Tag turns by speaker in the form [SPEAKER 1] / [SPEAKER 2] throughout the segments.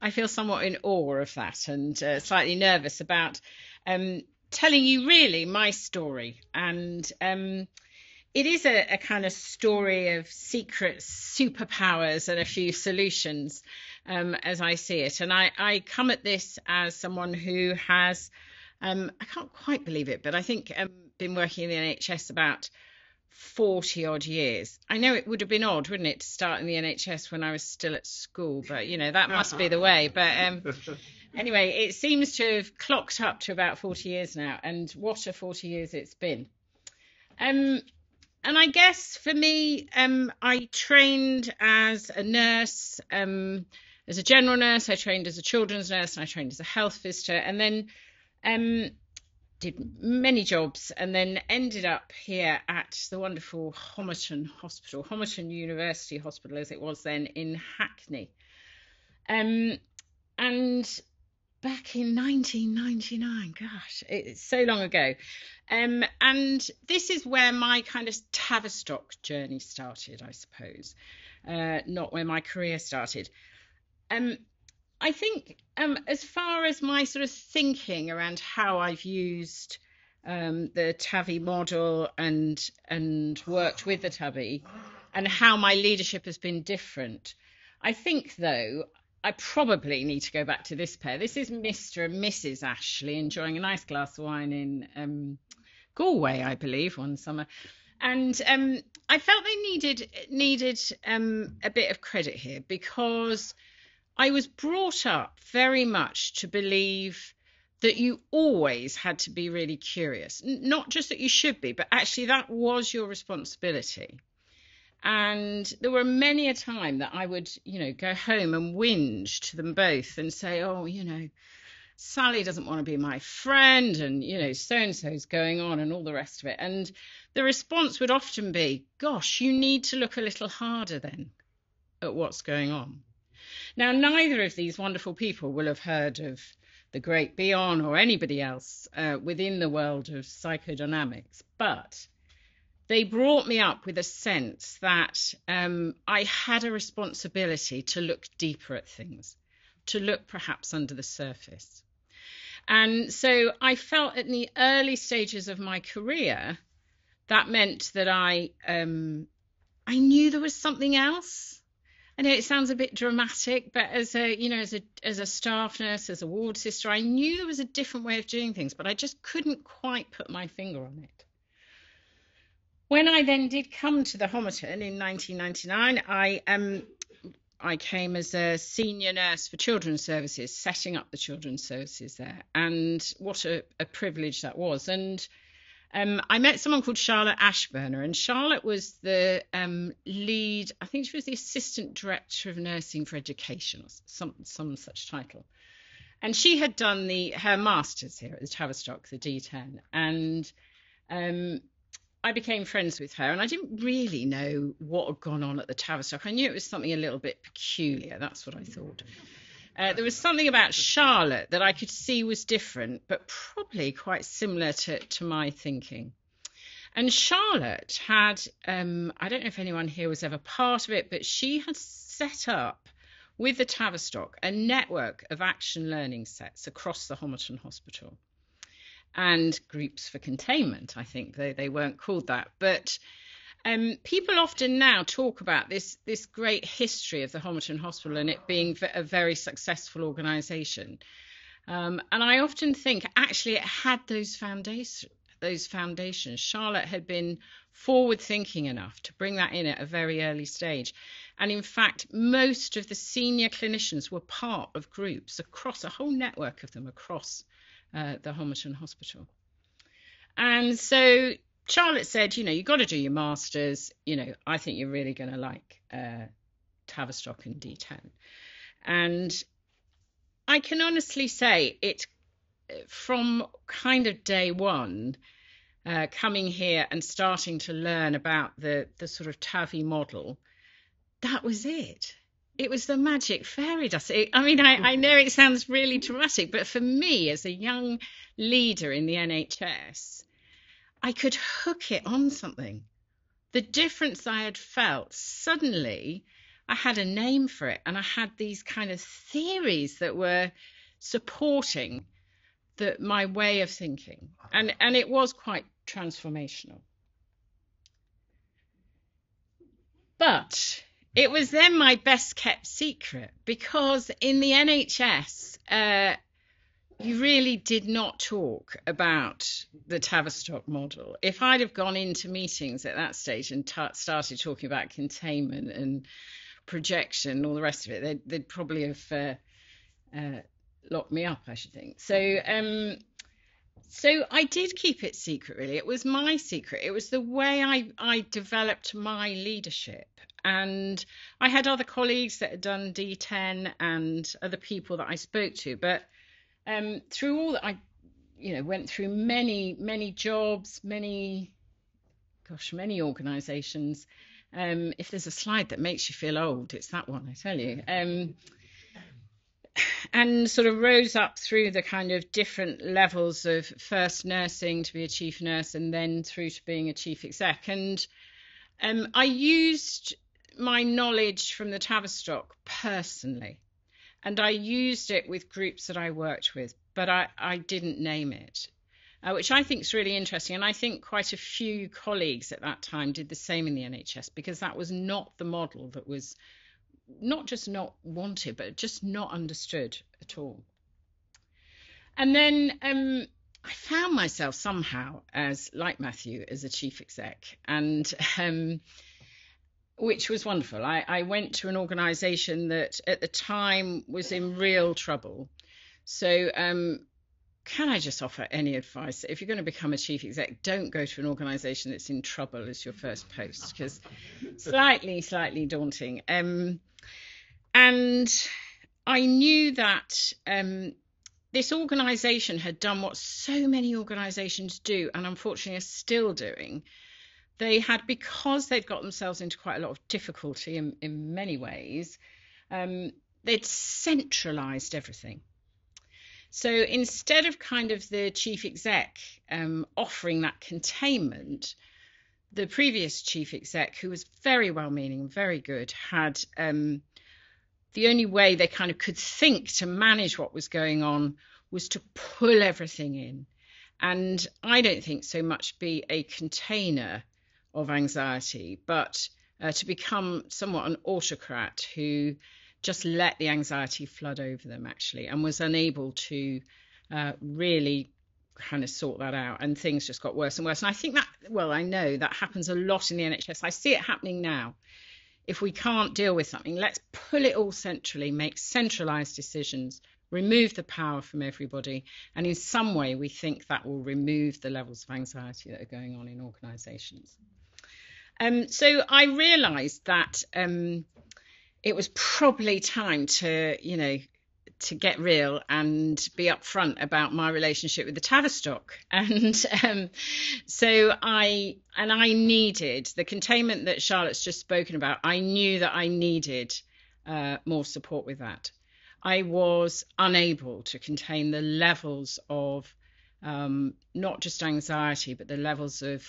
[SPEAKER 1] I feel somewhat in awe of that, and slightly nervous about telling you really my story. And it is a kind of story of secret superpowers and a few solutions, as I see it. And I come at this as someone who has, I can't quite believe it, but I think been working in the NHS about 40 odd years. I know it would have been odd, wouldn't it, to start in the NHS when I was still at school, but that must be the way. But anyway, it seems to have clocked up to about 40 years now, and what a 40 years it's been. And I guess for me, I trained as a nurse, as a general nurse. I trained as a children's nurse, and I trained as a health visitor, and then did many jobs, and then ended up here at the wonderful Homerton Hospital, Homerton University Hospital as it was then, in Hackney. And back in 1999, gosh, it's so long ago. And this is where my kind of Tavistock journey started, I suppose, not where my career started. I think as far as my sort of thinking around how I've used the TAVI model and worked with the TAVI and how my leadership has been different, I think, though, I probably need to go back to this pair. This is Mr. and Mrs. Ashley enjoying a nice glass of wine in Galway, I believe, one summer. And I felt they needed a bit of credit here, because I was brought up very much to believe that you always had to be really curious. Not just that you should be, but actually that was your responsibility. And there were many a time that I would, go home and whinge to them both and say, oh, Sally doesn't want to be my friend, and, so-and-so's going on, and all the rest of it. And the response would often be, gosh, you need to look a little harder then at what's going on. Now, neither of these wonderful people will have heard of the great Bion or anybody else within the world of psychodynamics, but they brought me up with a sense that I had a responsibility to look deeper at things, to look perhaps under the surface. And so I felt in the early stages of my career, that meant that I knew there was something else. I know it sounds a bit dramatic, but as a staff nurse, as a ward sister, I knew there was a different way of doing things, but I just couldn't quite put my finger on it. When I then did come to the Homerton in 1999, I came as a senior nurse for children's services, setting up the children's services there, and what a privilege that was. And I met someone called Charlotte Ashburner, and Charlotte was the lead, I think she was the Assistant Director of Nursing for Education, or some such title. And she had done her Masters here at the Tavistock, the D10. And I became friends with her, and I didn't really know what had gone on at the Tavistock. I knew it was something a little bit peculiar. That's what I thought. There was something about Charlotte that I could see was different, but probably quite similar to my thinking. And Charlotte had, I don't know if anyone here was ever part of it, but she had set up with the Tavistock a network of action learning sets across the Homerton Hospital. And groups for containment, I think, though they weren't called that. But people often now talk about this great history of the Homerton Hospital and it being a very successful organisation. And I often think, actually, it had those foundations. Charlotte had been forward-thinking enough to bring that in at a very early stage. And in fact, most of the senior clinicians were part of groups across a whole network of them across the Homerton Hospital. And so Charlotte said, you've got to do your masters. I think you're really going to like Tavistock and D10. And I can honestly say it, from kind of day one, coming here and starting to learn about the sort of TAVI model, that was it. It was the magic fairy dust. I know it sounds really dramatic, but for me, as a young leader in the NHS, I could hook it on something. The difference I had felt, suddenly I had a name for it, and I had these kind of theories that were supporting my way of thinking, and it was quite transformational. But it was then my best kept secret, because in the NHS, you really did not talk about the Tavistock model. If I'd have gone into meetings at that stage and started talking about containment and projection and all the rest of it, they'd probably have locked me up, I should think. So I did keep it secret, really. It was my secret. It was the way I developed my leadership. And I had other colleagues that had done D10 and other people that I spoke to. But through all that, I went through many jobs, many organisations. If there's a slide that makes you feel old, it's that one, I tell you. And sort of rose up through the kind of different levels of first nursing to be a chief nurse, and then through to being a chief exec. And I used my knowledge from the Tavistock personally, and I used it with groups that I worked with, but I didn't name it, which I think is really interesting. And I think quite a few colleagues at that time did the same in the NHS, because that was not the model that was not just not wanted, but just not understood at all. And then I found myself somehow, like Matthew, as a chief exec, and which was wonderful. I went to an organisation that at the time was in real trouble. So can I just offer any advice? If you're going to become a chief exec, don't go to an organisation that's in trouble as your first post, because slightly daunting. And I knew that this organisation had done what so many organisations do, and unfortunately are still doing. They had, because they'd got themselves into quite a lot of difficulty in many ways, they'd centralised everything. So instead of kind of the chief exec offering that containment, the previous chief exec, who was very well-meaning, very good, had the only way they kind of could think to manage what was going on was to pull everything in. And I don't think so much be a container of anxiety, but to become somewhat an autocrat who just let the anxiety flood over them, actually, and was unable to really kind of sort that out, and things just got worse and worse. And I think that, well, I know that happens a lot in the NHS. I see it happening now. If we can't deal with something, let's pull it all centrally, make centralised decisions, remove the power from everybody, and in some way we think that will remove the levels of anxiety that are going on in organisations. So I realised that it was probably time to get real and be upfront about my relationship with the Tavistock. And so I needed the containment that Charlotte's just spoken about. I knew that I needed more support with that. I was unable to contain the levels of not just anxiety, but the levels of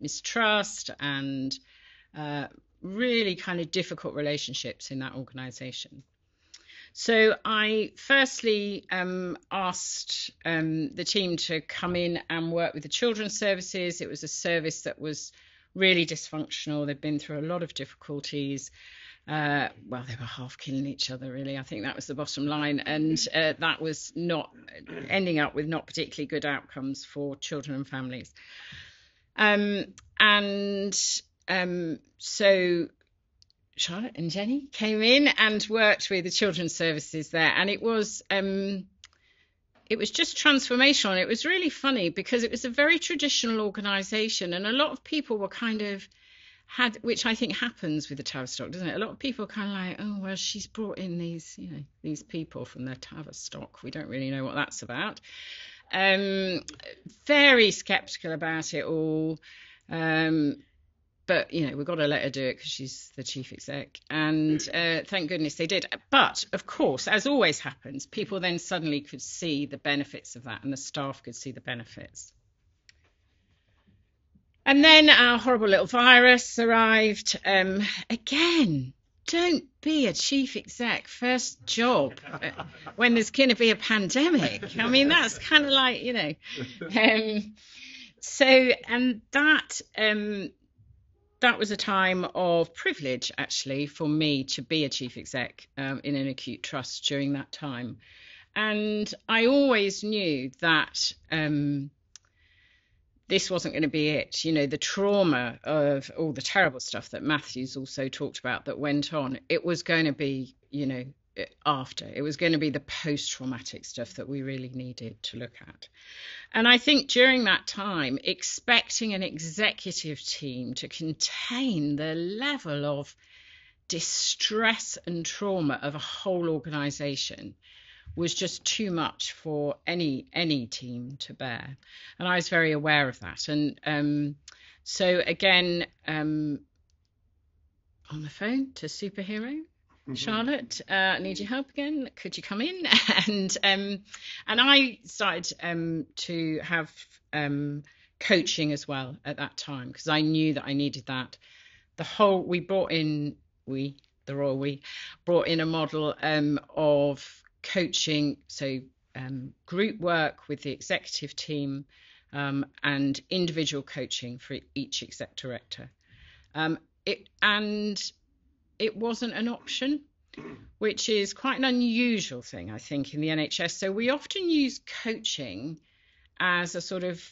[SPEAKER 1] mistrust and really kind of difficult relationships in that organisation. So I firstly asked the team to come in and work with the children's services. It was a service that was really dysfunctional. They'd been through a lot of difficulties. Well, they were half killing each other, really. I think that was the bottom line. And that was not ending up with not particularly good outcomes for children and families. So Charlotte and Jenny came in and worked with the children's services there, and it was just transformational. And it was really funny because it was a very traditional organisation, and a lot of people were kind of which I think happens with the Tavistock, doesn't it? A lot of people are kind of like, oh well, she's brought in these people from the Tavistock. We don't really know what that's about. Very sceptical about it all. But, we've got to let her do it because she's the chief exec. And thank goodness they did. But, of course, as always happens, people then suddenly could see the benefits of that, and the staff could see the benefits. And then our horrible little virus arrived. Again, don't be a chief exec first job when there's going to be a pandemic. I mean, that's kind of like, and that was a time of privilege, actually, for me to be a chief exec in an acute trust during that time. And I always knew that this wasn't going to be it. The trauma of all the terrible stuff that Matthew's also talked about that went on, it was going to be, after. It was going to be the post-traumatic stuff that we really needed to look at. And I think during that time, expecting an executive team to contain the level of distress and trauma of a whole organisation was just too much for any team to bear. And I was very aware of that. And so again, on the phone to Superhero, Charlotte, I need your help again. Could you come in? And I started to have coaching as well at that time, because I knew that I needed that. The royal we brought in a model of coaching, so group work with the executive team and individual coaching for each exec director. It wasn't an option, which is quite an unusual thing, I think, in the NHS. So we often use coaching as a sort of,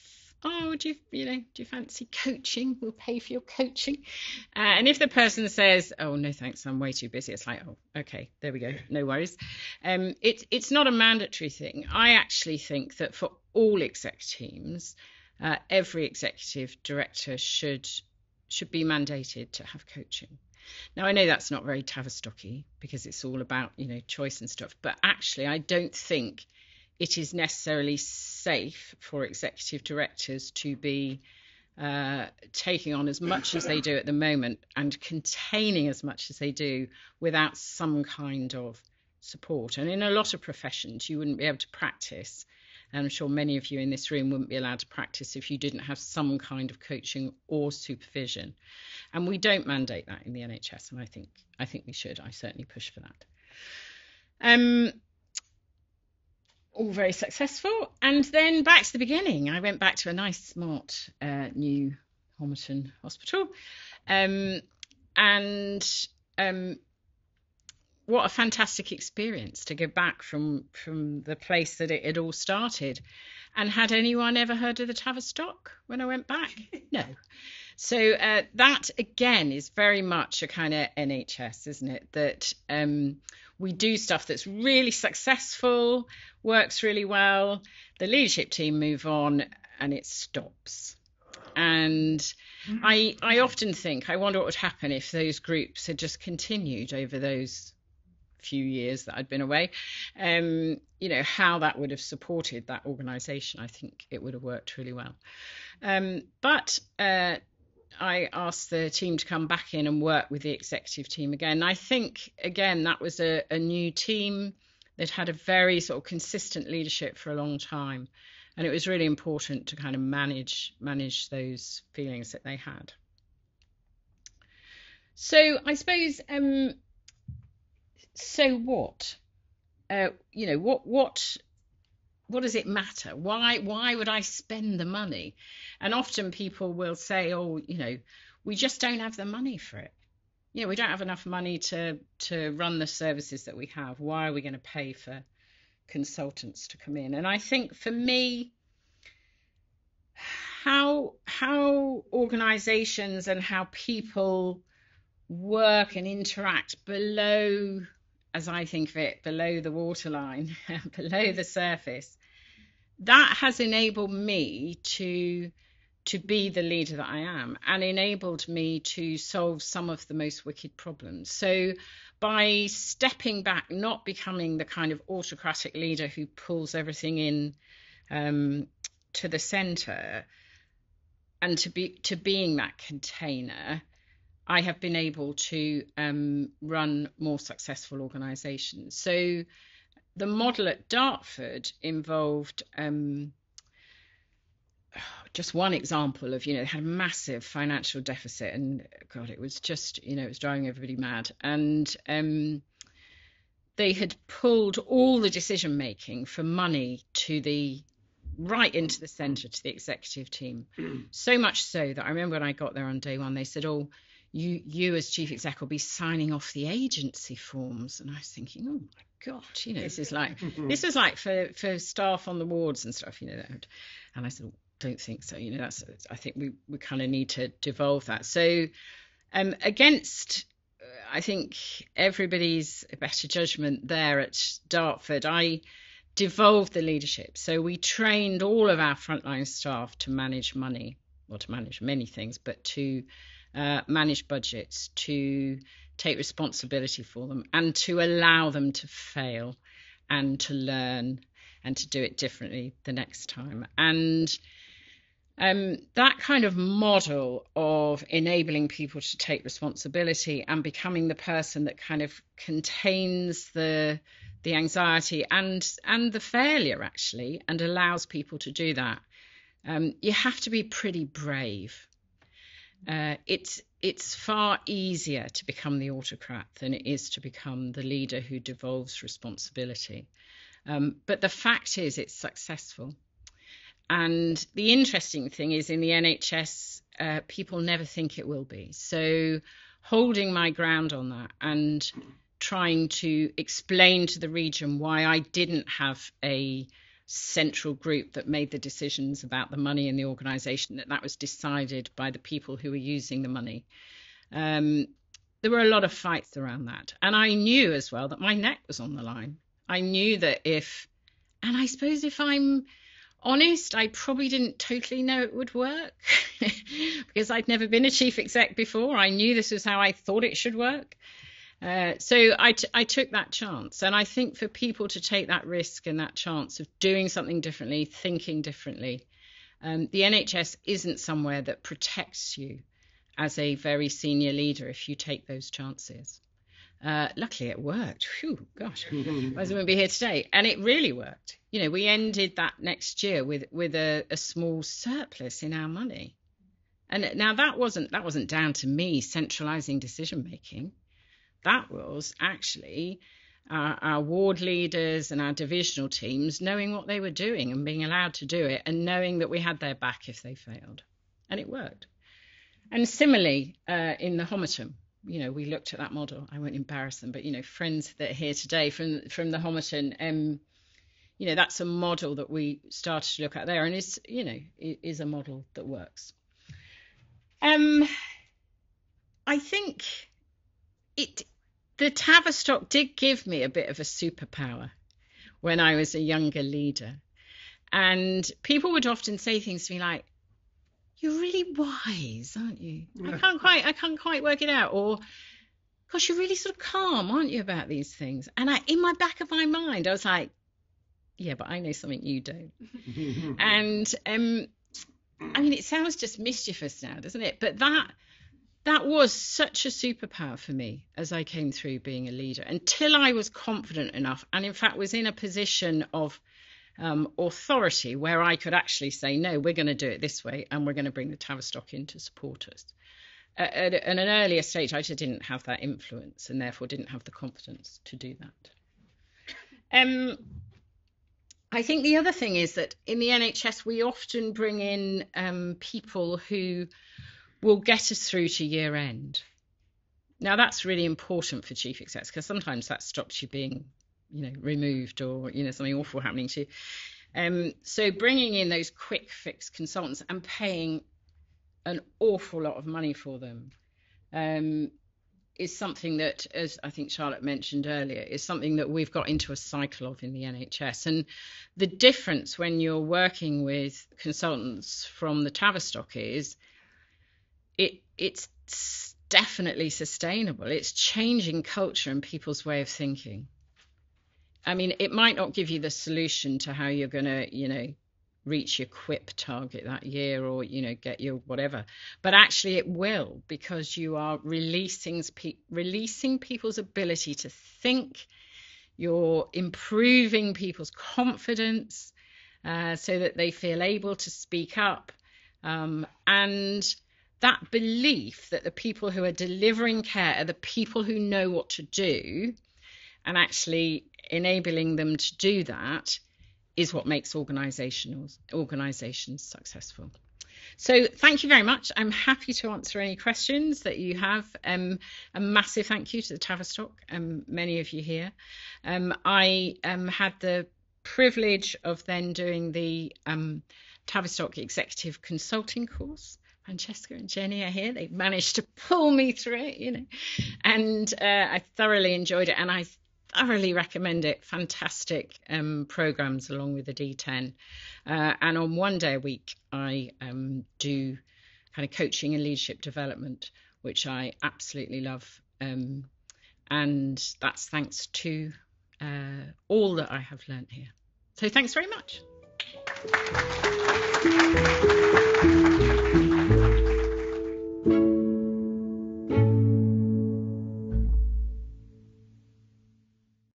[SPEAKER 1] do you fancy coaching? We'll pay for your coaching. And if the person says, oh, no, thanks, I'm way too busy, it's like, oh, okay, there we go, no worries. It's not a mandatory thing. I actually think that for all exec teams, every executive director should be mandated to have coaching. Now, I know that's not very Tavistocky, because it's all about, choice and stuff, but actually I don't think it is necessarily safe for executive directors to be taking on as much as they do at the moment and containing as much as they do without some kind of support. And in a lot of professions, you wouldn't be able to practice. And I'm sure many of you in this room wouldn't be allowed to practice if you didn't have some kind of coaching or supervision. And we don't mandate that in the NHS, and I think we should. I certainly push for that. All very successful. And then back to the beginning. I went back to a nice, smart, new Homerton hospital. What a fantastic experience to go back from the place that it had all started. And had anyone ever heard of the Tavistock when I went back? No. So that, again, is very much a kind of NHS, isn't it? That we do stuff that's really successful, works really well. The leadership team move on and it stops. And I often think, I wonder what would happen if those groups had just continued over those few years that I'd been away, how that would have supported that organisation. I think it would have worked really well. But I asked the team to come back in and work with the executive team again. I think, again, that was a new team that had a very sort of consistent leadership for a long time. And it was really important to kind of manage those feelings that they had. So I suppose, so what? What does it matter? Why would I spend the money? And often people will say, we just don't have the money for it. We don't have enough money to run the services that we have. Why are we going to pay for consultants to come in? And I think for me, how organisations and how people work and interact below, as I think of it, below the waterline, below the surface, that has enabled me to be the leader that I am, and enabled me to solve some of the most wicked problems. So by stepping back, not becoming the kind of autocratic leader who pulls everything in to the centre, and to being that container, I have been able to run more successful organisations. So the model at Dartford involved just one example of, they had a massive financial deficit, and God, it was just, it was driving everybody mad. And they had pulled all the decision making for money right into the centre, to the executive team. So much so that I remember when I got there on day one, they said, "Oh, you as chief exec will be signing off the agency forms." And I was thinking, oh my God, this is like for staff on the wards and stuff, And I said, don't think so. I think we kind of need to devolve that. So against, I think, everybody's better judgment there at Dartford, I devolved the leadership. So we trained all of our frontline staff to manage money, well, to manage many things, but to manage budgets, to take responsibility for them, and to allow them to fail and to learn and to do it differently the next time. And that kind of model of enabling people to take responsibility and becoming the person that kind of contains the anxiety and the failure, actually, and allows people to do that, you have to be pretty brave. It's far easier to become the autocrat than it is to become the leader who devolves responsibility. But the fact is, it's successful. And the interesting thing is, in the NHS, people never think it will be. So holding my ground on that and trying to explain to the region why I didn't have a central group that made the decisions about the money in the organisation, that was decided by the people who were using the money. There were a lot of fights around that. And I knew as well that my neck was on the line. I knew that and I suppose if I'm honest, I probably didn't totally know it would work because I'd never been a chief exec before. I knew this was how I thought it should work. So I took that chance. And I think for people to take that risk and that chance of doing something differently, thinking differently, the NHS isn't somewhere that protects you as a very senior leader if you take those chances. Luckily, it worked. Phew, gosh, otherwise I wouldn't be here today. And it really worked. We ended that next year with a small surplus in our money. And now that wasn't down to me centralising decision making. That was actually our ward leaders and our divisional teams knowing what they were doing and being allowed to do it, and knowing that we had their back if they failed. And it worked. And similarly, in the Homerton, we looked at that model. I won't embarrass them, but, friends that are here today from the Homerton, that's a model that we started to look at there, and is a model that works. I think the Tavistock did give me a bit of a superpower when I was a younger leader. And people would often say things to me like, "You're really wise, aren't you? I can't quite work it out." Or, "Gosh, you're really sort of calm, aren't you, about these things?" And in my back of my mind, I was like, "Yeah, but I know something you don't." And it sounds just mischievous now, doesn't it? But that was such a superpower for me as I came through being a leader, until I was confident enough, and in fact was in a position of authority where I could actually say, "No, we're going to do it this way, and we're going to bring the Tavistock in to support us." At an earlier stage, I just didn't have that influence, and therefore didn't have the confidence to do that. I think the other thing is that in the NHS, we often bring in people who will get us through to year end. Now, that's really important for chief execs, because sometimes that stops you being removed, or something awful happening to you. So bringing in those quick fix consultants and paying an awful lot of money for them is something that, as I think Charlotte mentioned earlier, is something that we've got into a cycle of in the NHS. And the difference when you're working with consultants from the Tavistock is it's definitely sustainable. It's changing culture and people's way of thinking. It might not give you the solution to how you're going to, reach your QUIP target that year, or, get your whatever. But actually it will, because you are releasing people's ability to think. You're improving people's confidence so that they feel able to speak up. And that belief that the people who are delivering care are the people who know what to do, and actually enabling them to do that is what makes organisations successful. So thank you very much. I'm happy to answer any questions that you have. A massive thank you to the Tavistock, many of you here. I had the privilege of then doing the Tavistock Executive Consulting course. Francesca and Jenny are here. They've managed to pull me through it, and I thoroughly enjoyed it, and I thoroughly recommend it. Fantastic programs along with the D10. And on one day a week, I do kind of coaching and leadership development, which I absolutely love. And that's thanks to all that I have learned here. So thanks very much.